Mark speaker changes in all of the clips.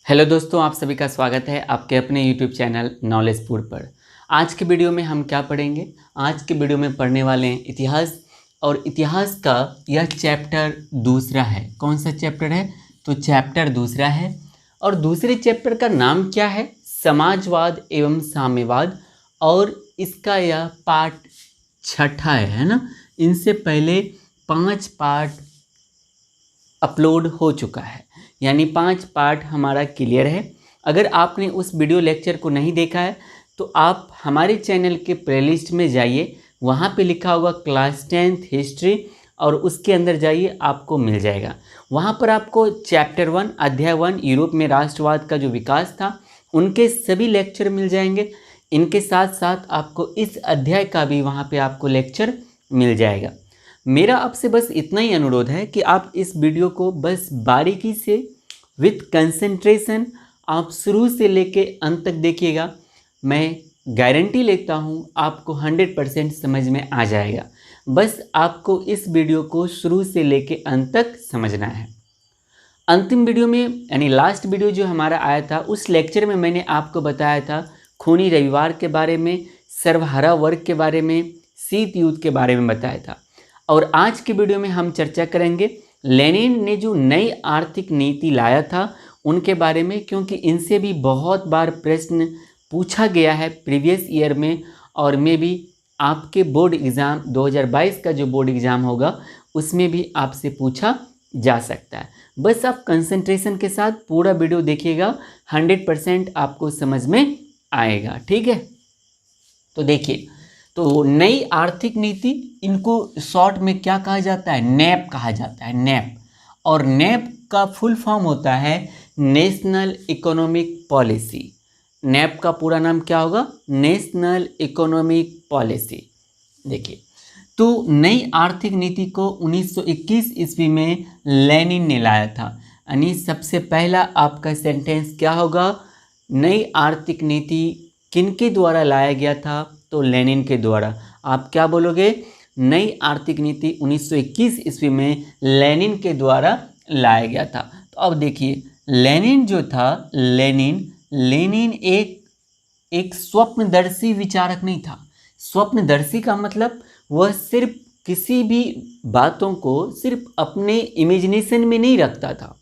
Speaker 1: Hello दोस्तों, आप सभी का स्वागत है आपके अपने यूट्यूब चैनल नॉलेजपुर पर। आज के वीडियो में हम क्या पढ़ेंगे? आज के वीडियो में पढ़ने वाले हैं इतिहास, और इतिहास का यह चैप्टर दूसरा है। कौन सा चैप्टर है? तो चैप्टर दूसरा है, और दूसरे चैप्टर का नाम क्या है? समाजवाद एवं साम्यवाद, और इसका यह पार्ट छठा है ना। इनसे पहले 5 पार्ट अपलोड हो चुका है, यानी 5 पार्ट हमारा क्लियर है। अगर आपने उस वीडियो लेक्चर को नहीं देखा है तो आप हमारे चैनल के प्लेलिस्ट में जाइए, वहाँ पे लिखा होगा क्लास 10th हिस्ट्री, और उसके अंदर जाइए, आपको मिल जाएगा। वहाँ पर आपको चैप्टर 1 अध्याय 1 यूरोप में राष्ट्रवाद का जो विकास था उनके सभी लेक्चर मिल जाएंगे। इनके साथ साथ आपको इस अध्याय का भी वहाँ पे आपको लेक्चर मिल जाएगा। मेरा आपसे बस इतना ही अनुरोध है कि आप इस वीडियो को बस बारीकी से विथ कंसंट्रेशन आप शुरू से लेके अंत तक देखिएगा। मैं गारंटी लेता हूँ आपको 100% समझ में आ जाएगा। बस आपको इस वीडियो को शुरू से लेके अंत तक समझना है। अंतिम वीडियो में यानी लास्ट वीडियो जो हमारा आया था उस लेक्चर में मैंने आपको बताया था खूनी रविवार के बारे में, सर्वहारा वर्ग के बारे में, शीत युद्ध के बारे में बताया था। और आज के वीडियो में हम चर्चा करेंगे लेनिन ने जो नई आर्थिक नीति लाया था उनके बारे में, क्योंकि इनसे भी बहुत बार प्रश्न पूछा गया है प्रीवियस ईयर में, और में भी आपके बोर्ड एग्ज़ाम 2022 का जो बोर्ड एग्ज़ाम होगा उसमें भी आपसे पूछा जा सकता है। बस आप कंसंट्रेशन के साथ पूरा वीडियो देखिएगा, 100% आपको समझ में आएगा। ठीक है, तो देखिए, तो नई आर्थिक नीति, इनको शॉर्ट में क्या कहा जाता है? नैप कहा जाता है, नैप। और नैप का फुल फॉर्म होता है नेशनल इकोनॉमिक पॉलिसी। नैप का पूरा नाम क्या होगा? National economic policy. देखिए, तो नई आर्थिक नीति को 1921 ईस्वी में लेनिन ने लाया था। यानी सबसे पहला आपका सेंटेंस क्या होगा? नई आर्थिक नीति किनके द्वारा लाया गया था? तो लेनिन के द्वारा। आप क्या बोलोगे? नई आर्थिक नीति 1921 ईस्वी में लेनिन के द्वारा लाया गया था। तो अब देखिए, लेनिन जो था, लेनिन एक स्वप्नदर्शी विचारक नहीं था। स्वप्नदर्शी का मतलब वह सिर्फ किसी भी बातों को सिर्फ अपने इमेजिनेशन में नहीं रखता था,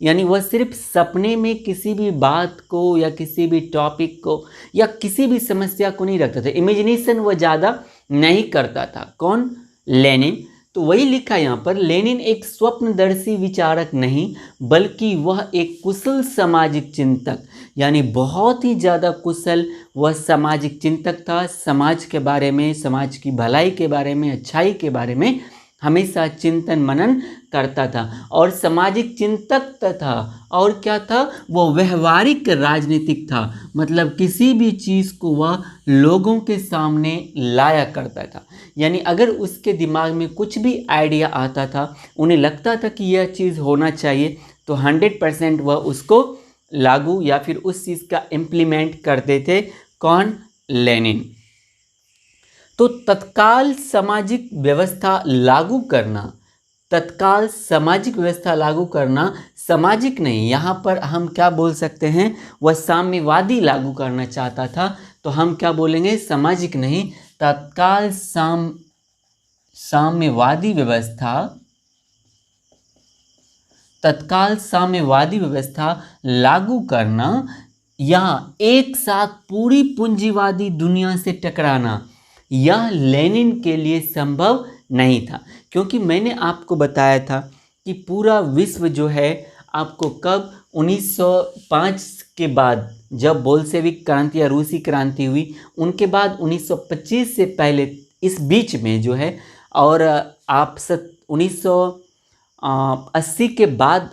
Speaker 1: यानी वह सिर्फ सपने में किसी भी बात को या किसी भी टॉपिक को या किसी भी समस्या को नहीं रखता था। इमेजिनेशन वह ज़्यादा नहीं करता था। कौन? लेनिन। तो वही लिखा यहाँ पर, लेनिन एक स्वप्नदर्शी विचारक नहीं बल्कि वह एक कुशल सामाजिक चिंतक, यानी बहुत ही ज़्यादा कुशल वह सामाजिक चिंतक था। समाज के बारे में, समाज की भलाई के बारे में, अच्छाई के बारे में हमेशा चिंतन मनन करता था। और सामाजिक चिंतक था, और क्या था? वो व्यवहारिक राजनीतिक था, मतलब किसी भी चीज़ को वह लोगों के सामने लाया करता था। यानी अगर उसके दिमाग में कुछ भी आइडिया आता था, उन्हें लगता था कि यह चीज़ होना चाहिए, तो 100% वह उसको लागू या फिर उस चीज़ का इम्प्लीमेंट करते थे। कौन? लेनिन। तो तत्काल सामाजिक व्यवस्था लागू करना, तत्काल सामाजिक व्यवस्था लागू करना, सामाजिक नहीं, यहाँ पर हम क्या बोल सकते हैं? वह साम्यवादी लागू करना चाहता था। तो हम क्या बोलेंगे? सामाजिक नहीं, तत्काल साम्यवादी व्यवस्था, तत्काल साम्यवादी व्यवस्था लागू करना, या एक साथ पूरी पूंजीवादी दुनिया से टकराना, यह लेनिन के लिए संभव नहीं था। क्योंकि मैंने आपको बताया था कि पूरा विश्व जो है आपको कब 1905 के बाद, जब बोल्शेविक क्रांति या रूसी क्रांति हुई, उनके बाद 1925 से पहले इस बीच में जो है, और आप 1980 के बाद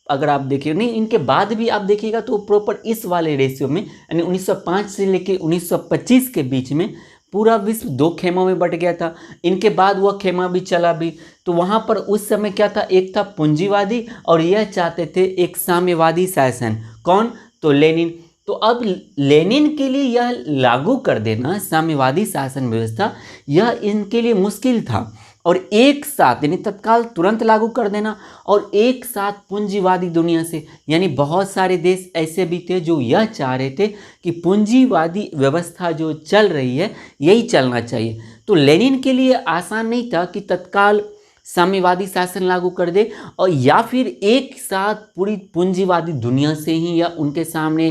Speaker 1: अगर आप देखिए, नहीं, इनके बाद भी आप देखिएगा तो प्रॉपर इस वाले रेशियो में, यानी 1905 से लेके 1925 के बीच में पूरा विश्व 2 खेमों में बट गया था। इनके बाद वह खेमा भी चला भी। तो वहाँ पर उस समय क्या था? एक था पूंजीवादी, और यह चाहते थे एक साम्यवादी शासन। कौन? तो लेनिन। तो अब लेनिन के लिए यह लागू कर देना साम्यवादी शासन व्यवस्था, यह इनके लिए मुश्किल था। और एक साथ यानी तत्काल तुरंत लागू कर देना और एक साथ पूंजीवादी दुनिया से, यानी बहुत सारे देश ऐसे भी थे जो यह चाह रहे थे कि पूंजीवादी व्यवस्था जो चल रही है यही चलना चाहिए। तो लेनिन के लिए आसान नहीं था कि तत्काल साम्यवादी शासन लागू कर दे और या फिर एक साथ पूरी पूंजीवादी दुनिया से ही या उनके सामने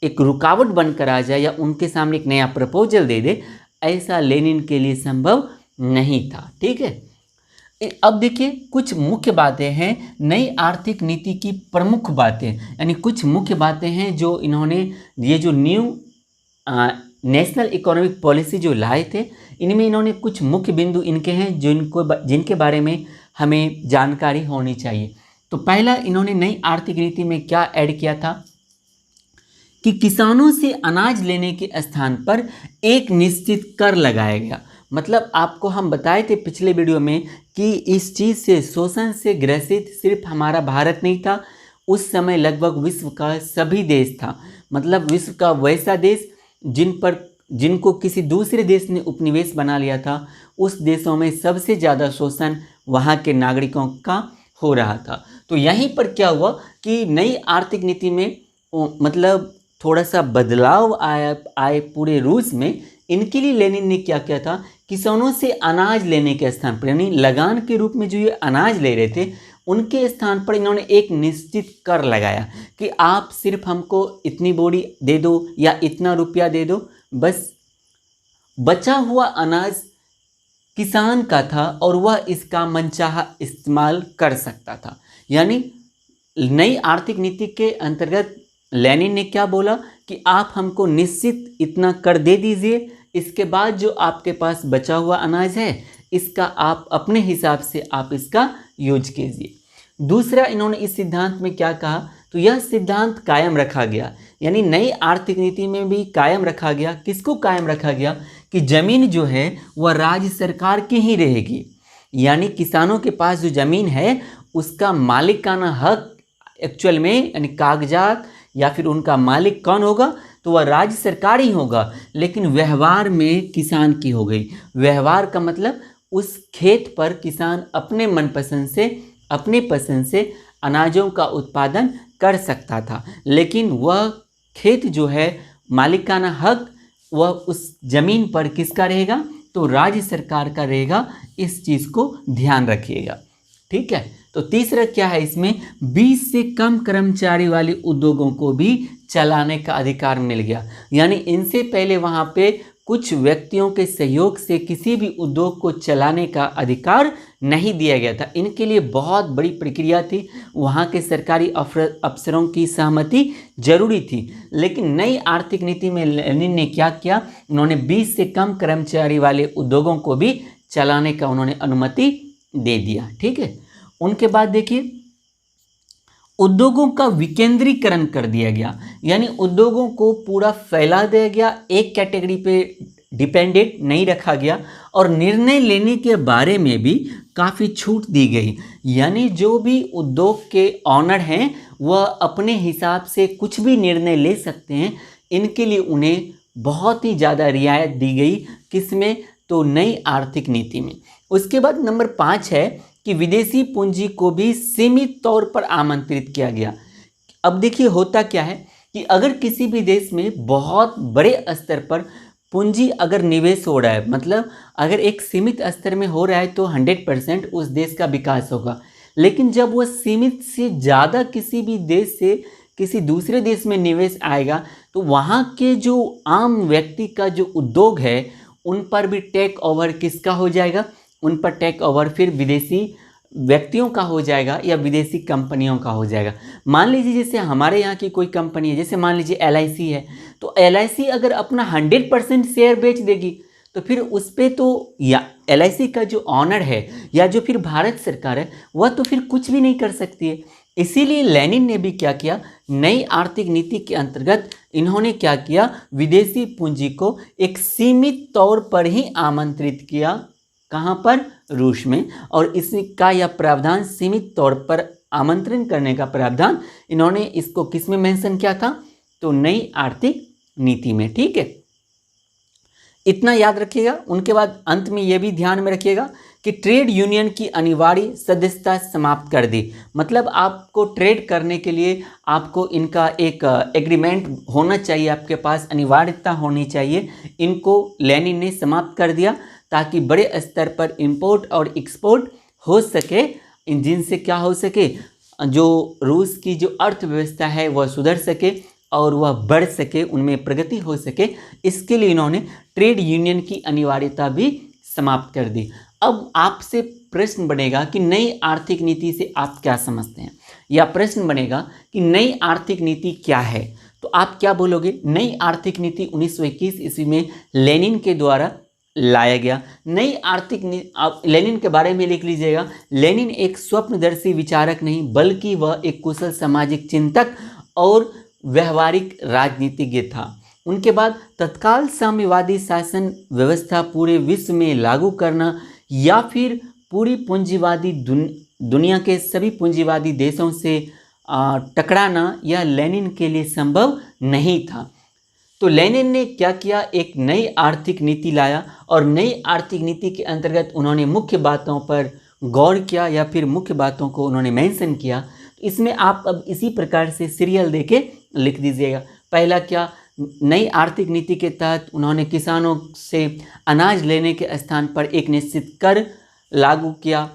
Speaker 1: एक रुकावट बनकर आ जाए या उनके सामने एक नया प्रपोजल दे दे, ऐसा लेनिन के लिए संभव नहीं था। ठीक है, अब देखिए कुछ मुख्य बातें हैं नई आर्थिक नीति की, प्रमुख बातें यानी कुछ मुख्य बातें हैं जो इन्होंने ये जो न्यू नेशनल इकोनॉमिक पॉलिसी जो लाए थे, इनमें इन्होंने कुछ मुख्य बिंदु इनके हैं जिनके बारे में हमें जानकारी होनी चाहिए। तो पहला इन्होंने नई आर्थिक नीति में क्या ऐड किया था कि किसानों से अनाज लेने के स्थान पर एक निश्चित कर लगाया गया। मतलब आपको हम बताए थे पिछले वीडियो में कि इस चीज़ से, शोषण से ग्रसित सिर्फ हमारा भारत नहीं था, उस समय लगभग विश्व का सभी देश था। मतलब विश्व का वैसा देश जिनको किसी दूसरे देश ने उपनिवेश बना लिया था, उस देशों में सबसे ज़्यादा शोषण वहाँ के नागरिकों का हो रहा था। तो यहीं पर क्या हुआ कि नई आर्थिक नीति में मतलब थोड़ा सा बदलाव आए पूरे रूस में। इनके लिए लेनिन ने क्या किया था, किसानों से अनाज लेने के स्थान पर यानी लगान के रूप में जो ये अनाज ले रहे थे उनके स्थान पर इन्होंने एक निश्चित कर लगाया कि आप सिर्फ हमको इतनी बोरी दे दो या इतना रुपया दे दो, बस बचा हुआ अनाज किसान का था और वह इसका मनचाहा इस्तेमाल कर सकता था। यानी नई आर्थिक नीति के अंतर्गत लेनिन ने क्या बोला कि आप हमको निश्चित इतना कर दे दीजिए, इसके बाद जो आपके पास बचा हुआ अनाज है इसका आप अपने हिसाब से आप इसका यूज कीजिए। दूसरा इन्होंने इस सिद्धांत में क्या कहा, तो यह सिद्धांत कायम रखा गया, यानी नई आर्थिक नीति में भी कायम रखा गया। किसको कायम रखा गया कि जमीन जो है वह राज्य सरकार की ही रहेगी, यानी किसानों के पास जो जमीन है उसका मालिकाना हक एक्चुअल में यानी कागजात या फिर उनका मालिक कौन होगा, तो वह राज्य सरकार ही होगा, लेकिन व्यवहार में किसान की हो गई। व्यवहार का मतलब उस खेत पर किसान अपने मनपसंद से, अपने पसंद से अनाजों का उत्पादन कर सकता था, लेकिन वह खेत जो है मालिकाना हक वह उस जमीन पर किसका रहेगा, तो राज्य सरकार का रहेगा। इस चीज़ को ध्यान रखिएगा। ठीक है, तो तीसरा क्या है, इसमें 20 से कम कर्मचारी वाले उद्योगों को भी चलाने का अधिकार मिल गया। यानी इनसे पहले वहाँ पे कुछ व्यक्तियों के सहयोग से किसी भी उद्योग को चलाने का अधिकार नहीं दिया गया था। इनके लिए बहुत बड़ी प्रक्रिया थी, वहाँ के सरकारी अफसरों की सहमति जरूरी थी। लेकिन नई आर्थिक नीति में लेनिन ने क्या किया, उन्होंने 20 से कम कर्मचारी वाले उद्योगों को भी चलाने का उन्होंने अनुमति दे दिया। ठीक है, उनके बाद देखिए उद्योगों का विकेंद्रीकरण कर दिया गया, यानी उद्योगों को पूरा फैला दिया गया, एक कैटेगरी पे डिपेंडेंट नहीं रखा गया और निर्णय लेने के बारे में भी काफ़ी छूट दी गई। यानी जो भी उद्योग के ऑनर हैं वह अपने हिसाब से कुछ भी निर्णय ले सकते हैं। इनके लिए उन्हें बहुत ही ज़्यादा रियायत दी गई, किसमें, तो नई आर्थिक नीति में। उसके बाद नंबर 5 है कि विदेशी पूंजी को भी सीमित तौर पर आमंत्रित किया गया। अब देखिए होता क्या है कि अगर किसी भी देश में बहुत बड़े स्तर पर पूंजी अगर निवेश हो रहा है, मतलब अगर एक सीमित स्तर में हो रहा है तो 100% उस देश का विकास होगा। लेकिन जब वह सीमित से ज़्यादा किसी भी देश से किसी दूसरे देश में निवेश आएगा तो वहाँ के जो आम व्यक्ति का जो उद्योग है उन पर भी टेक ओवर किसका हो जाएगा, उन पर टेक ओवर फिर विदेशी व्यक्तियों का हो जाएगा या विदेशी कंपनियों का हो जाएगा। मान लीजिए जैसे हमारे यहाँ की कोई कंपनी है, जैसे मान लीजिए LIC है, तो LIC अगर अपना 100% शेयर बेच देगी तो फिर उस पर तो या LIC का जो ऑनर है या जो फिर भारत सरकार है वह तो फिर कुछ भी नहीं कर सकती है। इसीलिए लेनिन ने भी क्या किया, नई आर्थिक नीति के अंतर्गत इन्होंने क्या किया, विदेशी पूंजी को एक सीमित तौर पर ही आमंत्रित किया। कहाँ पर, रूस में। और इसका यह प्रावधान सीमित तौर पर आमंत्रण करने का प्रावधान इन्होंने इसको किस में मेंशन किया था, तो नई आर्थिक नीति में। ठीक है, इतना याद रखिएगा। उनके बाद अंत में यह भी ध्यान में रखिएगा कि ट्रेड यूनियन की अनिवार्य सदस्यता समाप्त कर दी। मतलब आपको ट्रेड करने के लिए आपको इनका एक एग्रीमेंट होना चाहिए, आपके पास अनिवार्यता होनी चाहिए। इनको लेनिन ने समाप्त कर दिया ताकि बड़े स्तर पर इंपोर्ट और एक्सपोर्ट हो सके, जिनसे क्या हो सके, जो रूस की जो अर्थव्यवस्था है वह सुधर सके और वह बढ़ सके, उनमें प्रगति हो सके। इसके लिए इन्होंने ट्रेड यूनियन की अनिवार्यता भी समाप्त कर दी। अब आपसे प्रश्न बनेगा कि नई आर्थिक नीति से आप क्या समझते हैं, या प्रश्न बनेगा कि नई आर्थिक नीति क्या है, तो आप क्या बोलोगे? नई आर्थिक नीति 1921 ईस्वी में लेनिन के द्वारा लाया गया। नई आर्थिक नीति, आप लेनिन के बारे में लिख लीजिएगा। लेनिन एक स्वप्नदर्शी विचारक नहीं, बल्कि वह एक कुशल सामाजिक चिंतक और व्यवहारिक राजनीतिज्ञ था। उनके बाद तत्काल साम्यवादी शासन व्यवस्था पूरे विश्व में लागू करना या फिर पूरी पूंजीवादी दुनिया के सभी पूंजीवादी देशों से टकराना यह लेनिन के लिए संभव नहीं था। तो लेनिन ने क्या किया? एक नई आर्थिक नीति लाया और नई आर्थिक नीति के अंतर्गत उन्होंने मुख्य बातों पर गौर किया या फिर मुख्य बातों को उन्होंने मेंशन किया। तो इसमें आप अब इसी प्रकार से सीरियल देके लिख दीजिएगा। पहला क्या? नई आर्थिक नीति के तहत उन्होंने किसानों से अनाज लेने के स्थान पर एक निश्चित कर लागू किया।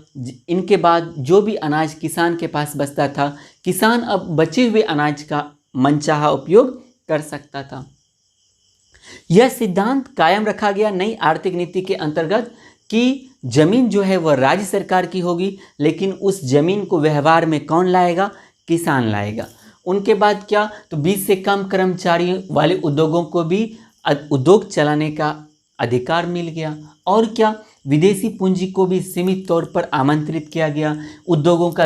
Speaker 1: इनके बाद जो भी अनाज किसान के पास बचता था, किसान अब बचे हुए अनाज का मनचाहा उपयोग कर सकता था। यह सिद्धांत कायम रखा गया नई आर्थिक नीति के अंतर्गत कि जमीन जो है वह राज्य सरकार की होगी, लेकिन उस जमीन को व्यवहार में कौन लाएगा? किसान लाएगा। उनके बाद क्या? तो 20 से कम कर्मचारियों वाले उद्योगों को भी उद्योग चलाने का अधिकार मिल गया। और क्या? विदेशी पूंजी को भी सीमित तौर पर आमंत्रित किया गया। उद्योगों का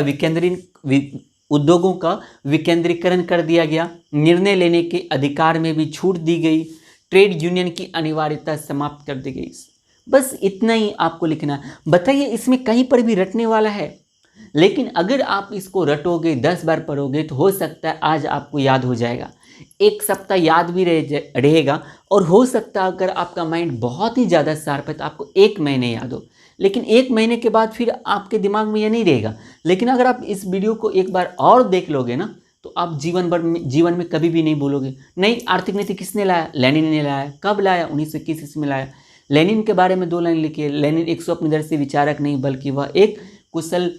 Speaker 1: विकेंद्रीकरण कर दिया गया। निर्णय लेने के अधिकार में भी छूट दी गई। ट्रेड यूनियन की अनिवार्यता समाप्त कर दी गई। बस इतना ही आपको लिखना है। बताइए इसमें कहीं पर भी रटने वाला है, लेकिन अगर आप इसको रटोगे, 10 बार पढ़ोगे, तो हो सकता है आज आपको याद हो जाएगा, एक सप्ताह याद भी रहेगा, और हो सकता है अगर आपका माइंड बहुत ही ज़्यादा शार्प है तो आपको 1 महीने याद हो, लेकिन 1 महीने के बाद फिर आपके दिमाग में यह नहीं रहेगा। लेकिन अगर आप इस वीडियो को एक बार और देख लोगे ना, तो आप जीवन में कभी भी नहीं भूलोगे। नई आर्थिक नीति किसने लाया? लेनिन ने लाया। कब लाया? 1921 ईस्वी में लाया। लेनिन के बारे में 2 लाइन लिखिए। लेनिन एक स्वप्नदर्शी विचारक नहीं, बल्कि वह एक कुशल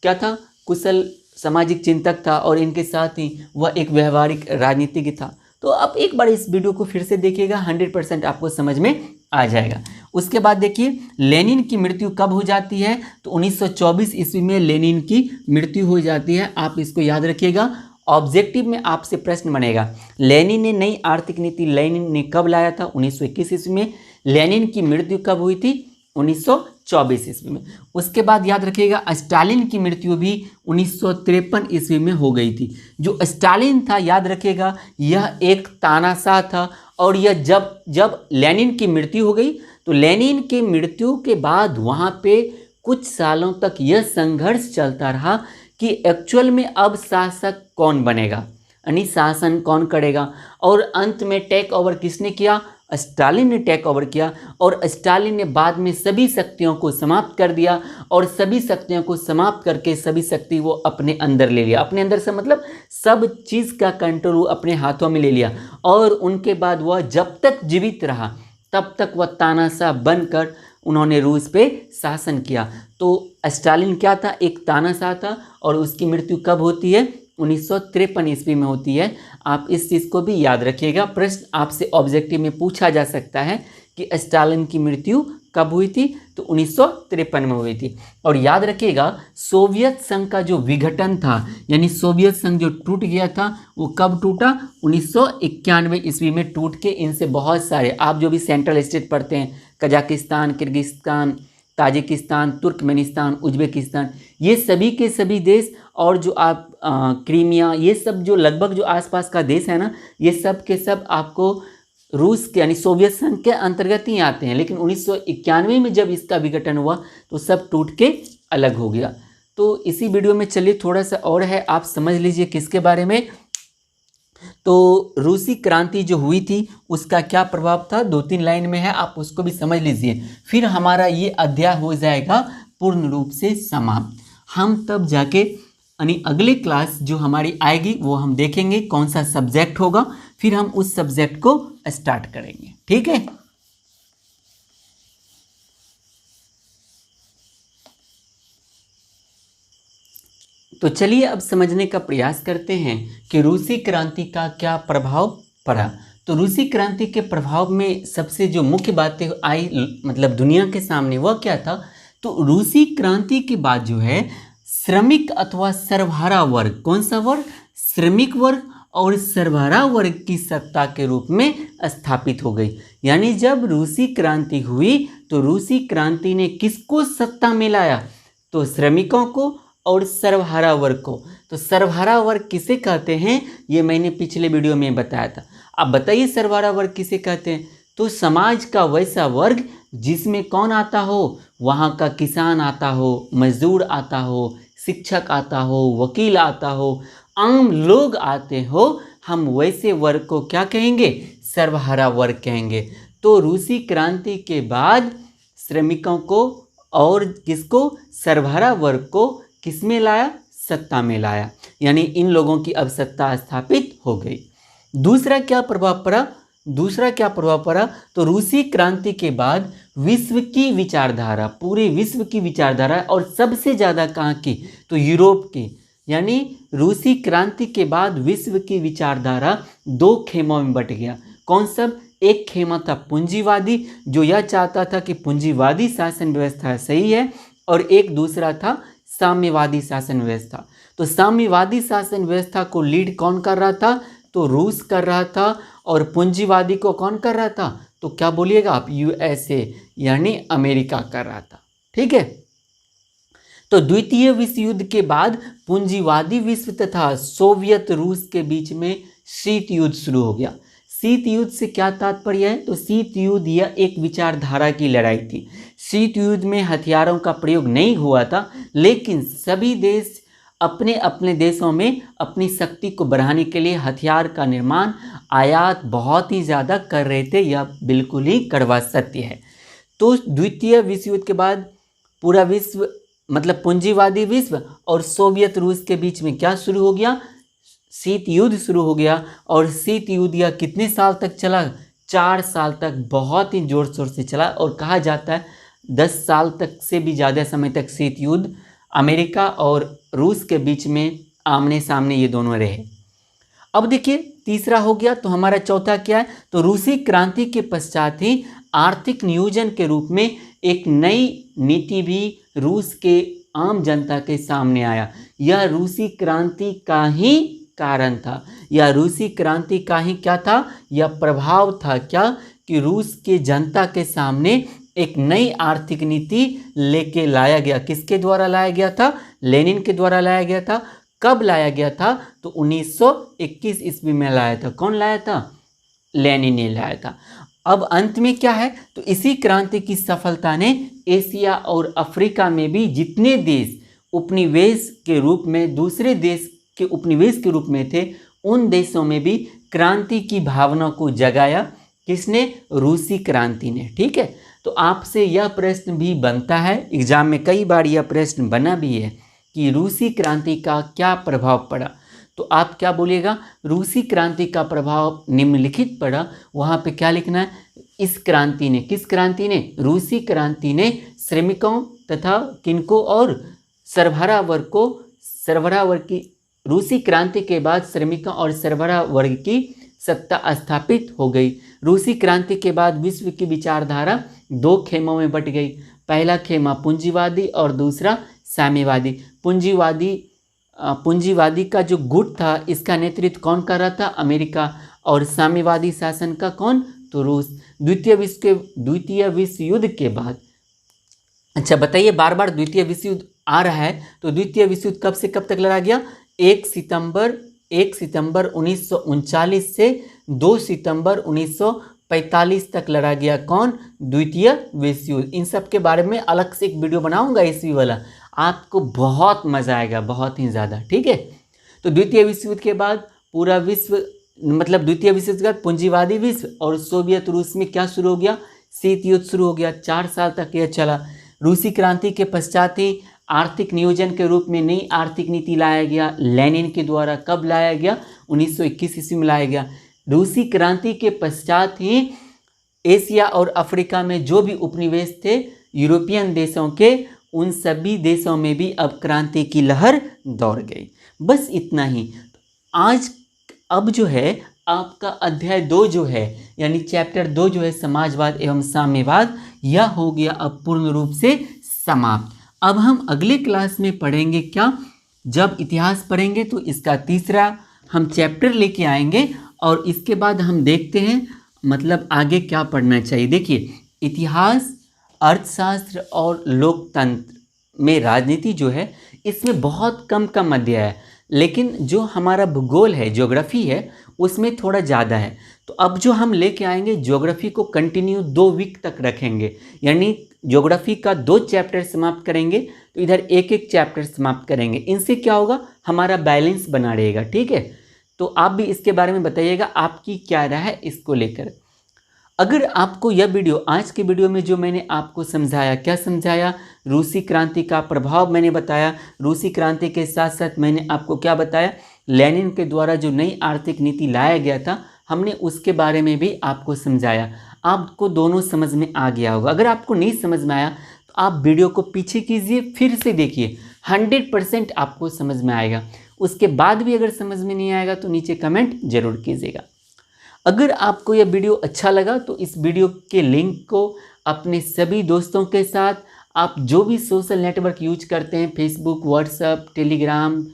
Speaker 1: क्या था? कुशल सामाजिक चिंतक था, और इनके साथ ही वह एक व्यवहारिक राजनीतिज्ञ था। तो आप एक बार इस वीडियो को फिर से देखिएगा, 100% आपको समझ में आ जाएगा। उसके बाद देखिए लेनिन की मृत्यु कब हो जाती है? तो 1924 ईस्वी में लेनिन की मृत्यु हो जाती है। आप इसको याद रखिएगा। ऑब्जेक्टिव में आपसे प्रश्न बनेगा, लेनिन ने नई आर्थिक नीति लेनिन ने कब लाया था? 1921 ईस्वी में। लेनिन की मृत्यु कब हुई थी? 1924 ईस्वी में। उसके बाद याद रखिएगा स्टालिन की मृत्यु भी 1953 ईस्वी में हो गई थी। जो स्टालिन था, याद रखिएगा, यह एक तानाशाह था, और यह जब लेनिन की मृत्यु हो गई, तो लेनिन की मृत्यु के बाद वहाँ पे कुछ सालों तक यह संघर्ष चलता रहा कि एक्चुअल में अब शासक कौन बनेगा, यानी शासन कौन करेगा। और अंत में टेक ओवर किसने किया? स्टालिन ने टेक ओवर किया, और स्टालिन ने बाद में सभी शक्तियों को समाप्त कर दिया, और सभी शक्तियों को समाप्त करके सभी शक्ति वो अपने अंदर ले लिया। अपने अंदर से मतलब सब चीज़ का कंट्रोल वो अपने हाथों में ले लिया। और उनके बाद वह जब तक जीवित रहा तब तक वह तानाशाह बनकर उन्होंने रूस पे शासन किया। तो स्टालिन क्या था? एक तानाशाह था, और उसकी मृत्यु कब होती है? 1953 ईस्वी में होती है। आप इस चीज़ को भी याद रखिएगा। प्रश्न आपसे ऑब्जेक्टिव में पूछा जा सकता है कि स्टालिन की मृत्यु कब हुई थी? तो 1953 में हुई थी। और याद रखिएगा सोवियत संघ का जो विघटन था, यानी सोवियत संघ जो टूट गया था, वो कब टूटा? 1991 ईस्वी में टूट के इनसे बहुत सारे, आप जो भी सेंट्रल स्टेट पढ़ते हैं, Kazakhstan, Kyrgyzstan, Tajikistan, Turkmenistan, Uzbekistan, ये सभी के सभी देश, और जो आप क्रीमिया, ये सब जो लगभग जो आसपास का देश है ना, ये सब के सब आपको रूस के यानी सोवियत संघ के अंतर्गत ही आते हैं। लेकिन 1991 में जब इसका विघटन हुआ तो सब टूट के अलग हो गया। तो इसी वीडियो में चलिए थोड़ा सा और है, आप समझ लीजिए किसके बारे में। तो रूसी क्रांति जो हुई थी उसका क्या प्रभाव था, 2-3 लाइन में है, आप उसको भी समझ लीजिए। फिर हमारा ये अध्याय हो जाएगा पूर्ण रूप से समाप्त। हम तब जाके यानी अगली क्लास जो हमारी आएगी वो हम देखेंगे कौन सा सब्जेक्ट होगा, फिर हम उस सब्जेक्ट को स्टार्ट करेंगे। ठीक है, तो चलिए अब समझने का प्रयास करते हैं कि रूसी क्रांति का क्या प्रभाव पड़ा। तो रूसी क्रांति के प्रभाव में सबसे जो मुख्य बातें आई मतलब दुनिया के सामने वह क्या था, तो रूसी क्रांति के बाद जो है श्रमिक अथवा सर्वहारा वर्ग, कौन सा वर्ग, श्रमिक वर्ग और सर्वहारा वर्ग की सत्ता के रूप में स्थापित हो गई। यानी जब रूसी क्रांति हुई तो रूसी क्रांति ने किसको सत्ता में लाया, तो श्रमिकों को और सर्वहारा वर्ग को। तो सर्वहारा वर्ग किसे कहते हैं ये मैंने पिछले वीडियो में बताया था। अब बताइए सर्वहारा वर्ग किसे कहते हैं, तो समाज का वैसा वर्ग जिसमें कौन आता हो, वहाँ का किसान आता हो, मजदूर आता हो, शिक्षक आता हो, वकील आता हो, आम लोग आते हो, हम वैसे वर्ग को क्या कहेंगे, सर्वहारा वर्ग कहेंगे। तो रूसी क्रांति के बाद श्रमिकों को और किसको, सर्वहारा वर्ग को किस में लाया, सत्ता में लाया, यानी इन लोगों की अब सत्ता स्थापित हो गई। दूसरा क्या प्रभाव पड़ा, तो रूसी क्रांति के बाद विश्व की विचारधारा, पूरे विश्व की विचारधारा, और सबसे ज़्यादा कहाँ की, तो यूरोप की। यानी रूसी क्रांति के बाद विश्व की विचारधारा 2 खेमों में बट गया। कौन सब, एक खेमा था पूंजीवादी, जो यह चाहता था कि पूंजीवादी शासन व्यवस्था सही है, और एक दूसरा था साम्यवादी शासन व्यवस्था। तो साम्यवादी शासन व्यवस्था को लीड कौन कर रहा था, तो रूस कर रहा था, और पूंजीवादी को कौन कर रहा था, तो क्या बोलिएगा आप, यूएसए यानी अमेरिका कर रहा था। ठीक है, तो द्वितीय विश्व युद्ध के बाद पूंजीवादी विश्व तथा सोवियत रूस के बीच में शीत युद्ध शुरू हो गया। शीत युद्ध से क्या तात्पर्य है, तो शीत युद्ध यह एक विचारधारा की लड़ाई थी। शीत युद्ध में हथियारों का प्रयोग नहीं हुआ था, लेकिन सभी देश अपने अपने देशों में अपनी शक्ति को बढ़ाने के लिए हथियार का निर्माण, आयात बहुत ही ज़्यादा कर रहे थे। यह बिल्कुल ही कड़वा सत्य है। तो द्वितीय विश्व युद्ध के बाद पूरा विश्व मतलब पूंजीवादी विश्व और सोवियत रूस के बीच में क्या शुरू हो गया, शीत युद्ध शुरू हो गया। और शीत युद्ध यह कितने साल तक चला, 4 साल तक बहुत ही जोर शोर से चला, और कहा जाता है 10 साल तक से भी ज़्यादा समय तक शीत युद्ध अमेरिका और रूस के बीच में आमने सामने ये दोनों रहे। अब देखिए तीसरा हो गया, तो हमारा चौथा क्या है, तो रूसी क्रांति के पश्चात ही आर्थिक नियोजन के रूप में एक नई नीति भी रूस के आम जनता के सामने आया। यह रूसी क्रांति का ही कारण था, या रूसी क्रांति का ही क्या था, यह प्रभाव था क्या, कि रूस के जनता के सामने एक नई आर्थिक नीति लेके लाया गया। किसके द्वारा लाया गया था, लेनिन के द्वारा लाया गया था। कब लाया गया था, तो 1921 ईस्वी में लाया था। कौन लाया था, लेनिन ने लाया था। अब अंत में क्या है, तो इसी क्रांति की सफलता ने एशिया और अफ्रीका में भी जितने देश उपनिवेश के रूप में दूसरे देश के उपनिवेश के रूप में थे, उन देशों में भी क्रांति की भावना को जगाया। किसने, रूसी क्रांति ने। ठीक है, तो आपसे यह प्रश्न भी बनता है, एग्जाम में कई बार यह प्रश्न बना भी है कि रूसी क्रांति का क्या प्रभाव पड़ा। तो आप क्या बोलिएगा, रूसी क्रांति का प्रभाव निम्नलिखित पड़ा। वहाँ पे क्या लिखना है, इस क्रांति ने, किस क्रांति ने, रूसी क्रांति ने श्रमिकों तथा किनको और सर्वहारा वर्ग की, रूसी क्रांति के बाद श्रमिकों और सर्वहारा वर्ग की सत्ता स्थापित हो गई। रूसी क्रांति के बाद विश्व की विचारधारा 2 खेमों में बट गई। पहला खेमा पूंजीवादी और दूसरा साम्यवादी। पूंजीवादी का जो गुट था इसका नेतृत्व कौन कर रहा था, अमेरिका, और साम्यवादी शासन का कौन, तो रूस। द्वितीय विश्व युद्ध के बाद, अच्छा बताइए, बार बार द्वितीय विश्व युद्ध आ रहा है, तो द्वितीय विश्व युद्ध कब से कब तक लड़ा गया, 1 सितंबर 1939 से 2 सितंबर 1945 तक लड़ा गया। कौन, द्वितीय विश्व युद्ध। इन सब के बारे में अलग से एक वीडियो बनाऊंगा ईस्वी वाला, आपको बहुत मजा आएगा, बहुत ही ज़्यादा। ठीक है, तो द्वितीय विश्व युद्ध के बाद पूरा विश्व मतलब द्वितीय विश्व युद्ध के बाद पूंजीवादी विश्व और सोवियत रूस में क्या शुरू हो गया, शीत युद्ध शुरू हो गया। 4 साल तक यह चला। रूसी क्रांति के पश्चात ही आर्थिक नियोजन के रूप में नई आर्थिक नीति लाया गया लेनिन के द्वारा। कब लाया गया, 1921 ईस्वी में लाया गया। रूसी क्रांति के पश्चात ही एशिया और अफ्रीका में जो भी उपनिवेश थे यूरोपियन देशों के, उन सभी देशों में भी अब क्रांति की लहर दौड़ गई। बस इतना ही। आज अब जो है आपका अध्याय 2 जो है, यानी चैप्टर 2 जो है समाजवाद एवं साम्यवाद, यह हो गया अब पूर्ण रूप से समाप्त। अब हम अगले क्लास में पढ़ेंगे क्या, जब इतिहास पढ़ेंगे तो इसका तीसरा हम चैप्टर लेके आएंगे और इसके बाद हम देखते हैं मतलब आगे क्या पढ़ना चाहिए। देखिए, इतिहास, अर्थशास्त्र और लोकतंत्र में राजनीति जो है इसमें बहुत कम अध्याय है, लेकिन जो हमारा भूगोल है, ज्योग्राफी है, उसमें थोड़ा ज़्यादा है। तो अब जो हम लेके आएंगे ज्योग्राफी को कंटिन्यू 2 वीक तक रखेंगे, यानी ज्योग्राफी का 2 चैप्टर समाप्त करेंगे तो इधर एक चैप्टर समाप्त करेंगे। इनसे क्या होगा, हमारा बैलेंस बना रहेगा। ठीक है, तो आप भी इसके बारे में बताइएगा आपकी क्या राय है इसको लेकर। अगर आपको यह वीडियो, आज के वीडियो में जो मैंने आपको समझाया, क्या समझाया, रूसी क्रांति का प्रभाव मैंने बताया। रूसी क्रांति के साथ साथ मैंने आपको क्या बताया, लेनिन के द्वारा जो नई आर्थिक नीति लाया गया था, हमने उसके बारे में भी आपको समझाया। आपको दोनों समझ में आ गया होगा। अगर आपको नहीं समझ में आया तो आप वीडियो को पीछे कीजिए, फिर से देखिए, 100% आपको समझ में आएगा। उसके बाद भी अगर समझ में नहीं आएगा तो नीचे कमेंट जरूर कीजिएगा। अगर आपको यह वीडियो अच्छा लगा तो इस वीडियो के लिंक को अपने सभी दोस्तों के साथ, आप जो भी सोशल नेटवर्क यूज करते हैं, फेसबुक, व्हाट्सएप, टेलीग्राम,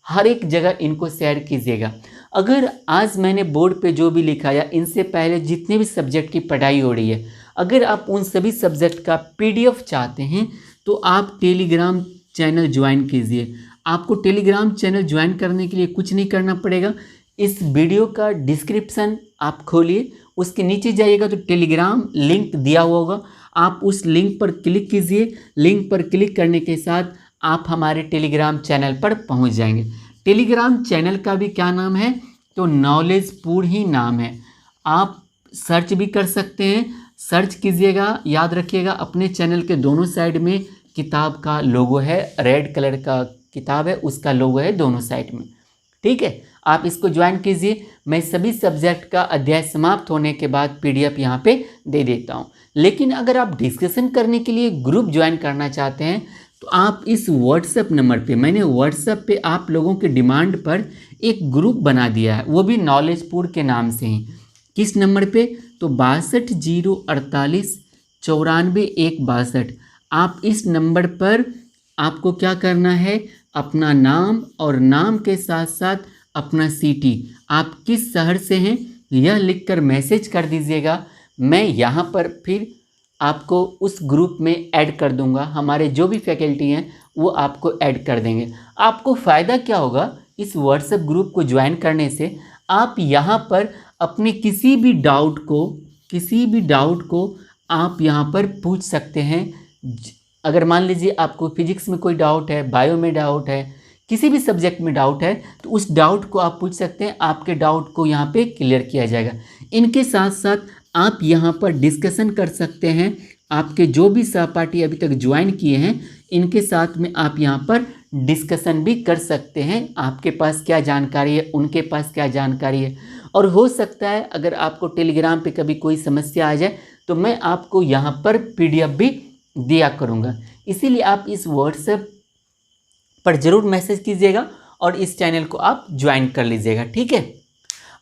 Speaker 1: हर एक जगह इनको शेयर कीजिएगा। अगर आज मैंने बोर्ड पे जो भी लिखा या इनसे पहले जितने भी सब्जेक्ट की पढ़ाई हो रही है, अगर आप उन सभी सब्जेक्ट का PDF चाहते हैं तो आप टेलीग्राम चैनल ज्वाइन कीजिए। आपको टेलीग्राम चैनल ज्वाइन करने के लिए कुछ नहीं करना पड़ेगा। इस वीडियो का डिस्क्रिप्शन आप खोलिए, उसके नीचे जाइएगा तो टेलीग्राम लिंक दिया हुआ होगा, आप उस लिंक पर क्लिक कीजिए। लिंक पर क्लिक करने के साथ आप हमारे टेलीग्राम चैनल पर पहुंच जाएंगे। टेलीग्राम चैनल का भी क्या नाम है, तो नॉलेजपुर ही नाम है। आप सर्च भी कर सकते हैं, सर्च कीजिएगा। याद रखिएगा अपने चैनल के दोनों साइड में किताब का लोगो है, रेड कलर का किताब है, उसका लोगो है दोनों साइड में। ठीक है, आप इसको ज्वाइन कीजिए। मैं सभी सब्जेक्ट का अध्याय समाप्त होने के बाद PDF यहाँ पे दे देता हूँ। लेकिन अगर आप डिस्कशन करने के लिए ग्रुप ज्वाइन करना चाहते हैं तो आप इस व्हाट्सएप नंबर पे, मैंने व्हाट्सएप पे आप लोगों की डिमांड पर एक ग्रुप बना दिया है, वो भी नॉलेजपुर के नाम से ही। किस नंबर पे, तो 6208944162। आप इस नंबर पर आपको क्या करना है, अपना नाम और नाम के साथ साथ अपना सिटी, आप किस शहर से हैं यह लिखकर मैसेज कर दीजिएगा। मैं यहाँ पर फिर आपको उस ग्रुप में ऐड कर दूंगा। हमारे जो भी फैकल्टी हैं वो आपको ऐड कर देंगे। आपको फ़ायदा क्या होगा इस व्हाट्सएप ग्रुप को ज्वाइन करने से, आप यहाँ पर अपने किसी भी डाउट को आप यहाँ पर पूछ सकते हैं। अगर मान लीजिए आपको फिजिक्स में कोई डाउट है, बायो में डाउट है, किसी भी सब्जेक्ट में डाउट है, तो उस डाउट को आप पूछ सकते हैं। आपके डाउट को यहाँ पे क्लियर किया जाएगा। इनके साथ साथ आप यहाँ पर डिस्कशन कर सकते हैं। आपके जो भी सहपाठी अभी तक ज्वाइन किए हैं, इनके साथ में आप यहाँ पर डिस्कशन भी कर सकते हैं। आपके पास क्या जानकारी है, उनके पास क्या जानकारी है, और हो सकता है अगर आपको टेलीग्राम पे कभी कोई समस्या आ जाए तो मैं आपको यहाँ पर PDF भी दिया करूँगा। इसीलिए आप इस व्हाट्सएप पर ज़रूर मैसेज कीजिएगा और इस चैनल को आप ज्वाइन कर लीजिएगा। ठीक है,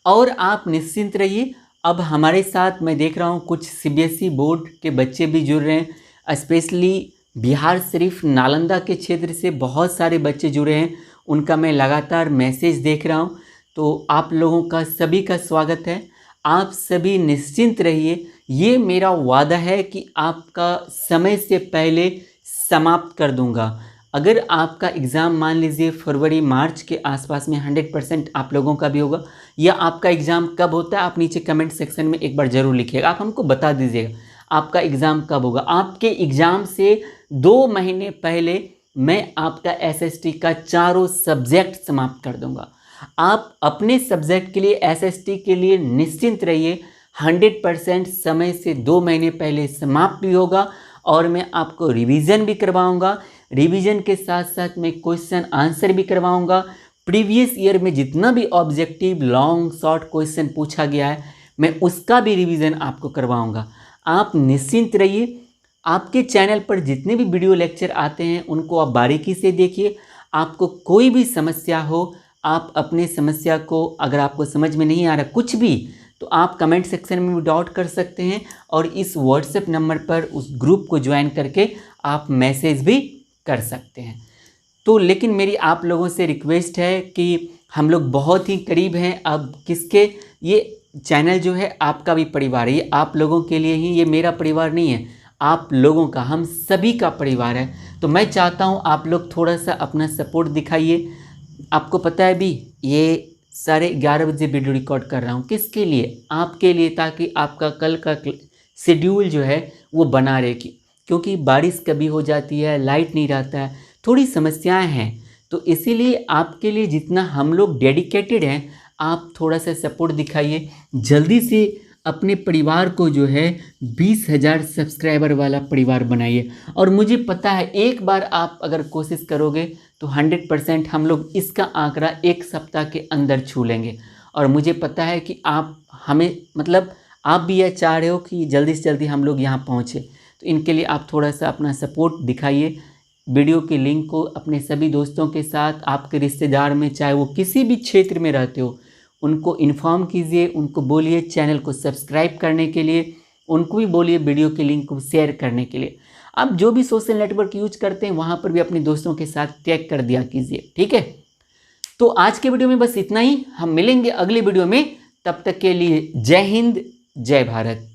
Speaker 1: और आप निश्चिंत रहिए। अब हमारे साथ मैं देख रहा हूँ कुछ CBSE बोर्ड के बच्चे भी जुड़ रहे हैं, स्पेशली बिहार शरीफ नालंदा के क्षेत्र से बहुत सारे बच्चे जुड़े हैं। उनका मैं लगातार मैसेज देख रहा हूँ, तो आप लोगों का सभी का स्वागत है। आप सभी निश्चिंत रहिए, ये मेरा वादा है कि आपका समय से पहले समाप्त कर दूंगा। अगर आपका एग्ज़ाम मान लीजिए फरवरी मार्च के आसपास में 100% आप लोगों का भी होगा, या आपका एग्ज़ाम कब होता है आप नीचे कमेंट सेक्शन में एक बार ज़रूर लिखिएगा। आप हमको बता दीजिएगा आपका एग्ज़ाम कब होगा। आपके एग्ज़ाम से 2 महीने पहले मैं आपका SST का चारों सब्जेक्ट समाप्त कर दूंगा। आप अपने सब्जेक्ट के लिए एसएसटी के लिए निश्चिंत रहिए, 100% समय से 2 महीने पहले समाप्त भी होगा और मैं आपको रिवीजन भी करवाऊंगा। रिवीजन के साथ साथ मैं क्वेश्चन आंसर भी करवाऊंगा। प्रीवियस ईयर में जितना भी ऑब्जेक्टिव लॉन्ग शॉर्ट क्वेश्चन पूछा गया है मैं उसका भी रिवीजन आपको करवाऊंगा। आप निश्चिंत रहिए। आपके चैनल पर जितने भी वीडियो लेक्चर आते हैं उनको आप बारीकी से देखिए। आपको कोई भी समस्या हो, आप अपने समस्या को, अगर आपको समझ में नहीं आ रहा कुछ भी, तो आप कमेंट सेक्शन में भी डाउट कर सकते हैं और इस व्हाट्सएप नंबर पर उस ग्रुप को ज्वाइन करके आप मैसेज भी कर सकते हैं। तो लेकिन मेरी आप लोगों से रिक्वेस्ट है कि हम लोग बहुत ही करीब हैं अब किसके, ये चैनल जो है आपका भी परिवार है, ये आप लोगों के लिए ही, ये मेरा परिवार नहीं है, आप लोगों का, हम सभी का परिवार है। तो मैं चाहता हूँ आप लोग थोड़ा सा अपना सपोर्ट दिखाइए। आपको पता है भी ये 11:30 बजे वीडियो रिकॉर्ड कर रहा हूँ, किसके लिए? आपके लिए, ताकि आपका कल का शेड्यूल जो है वो बना रहे। क्योंकि बारिश कभी हो जाती है, लाइट नहीं रहता है, थोड़ी समस्याएं हैं, तो इसीलिए आपके लिए जितना हम लोग डेडिकेटेड हैं, आप थोड़ा सा सपोर्ट दिखाइए। जल्दी से अपने परिवार को जो है 20,000 सब्सक्राइबर वाला परिवार बनाइए। और मुझे पता है एक बार आप अगर कोशिश करोगे तो 100% हम लोग इसका आंकड़ा 1 सप्ताह के अंदर छू लेंगे। और मुझे पता है कि आप हमें, मतलब आप भी यह चाह रहे हो कि जल्दी से जल्दी हम लोग यहाँ पहुँचे। तो इनके लिए आप थोड़ा सा अपना सपोर्ट दिखाइए। वीडियो के लिंक को अपने सभी दोस्तों के साथ, आपके रिश्तेदार में, चाहे वो किसी भी क्षेत्र में रहते हो, उनको इन्फॉर्म कीजिए, उनको बोलिए चैनल को सब्सक्राइब करने के लिए, उनको भी बोलिए वीडियो के लिंक को शेयर करने के लिए। आप जो भी सोशल नेटवर्क यूज करते हैं वहाँ पर भी अपने दोस्तों के साथ टैग कर दिया कीजिए, ठीक है। तो आज के वीडियो में बस इतना ही, हम मिलेंगे अगले वीडियो में, तब तक के लिए जय हिंद, जय भारत।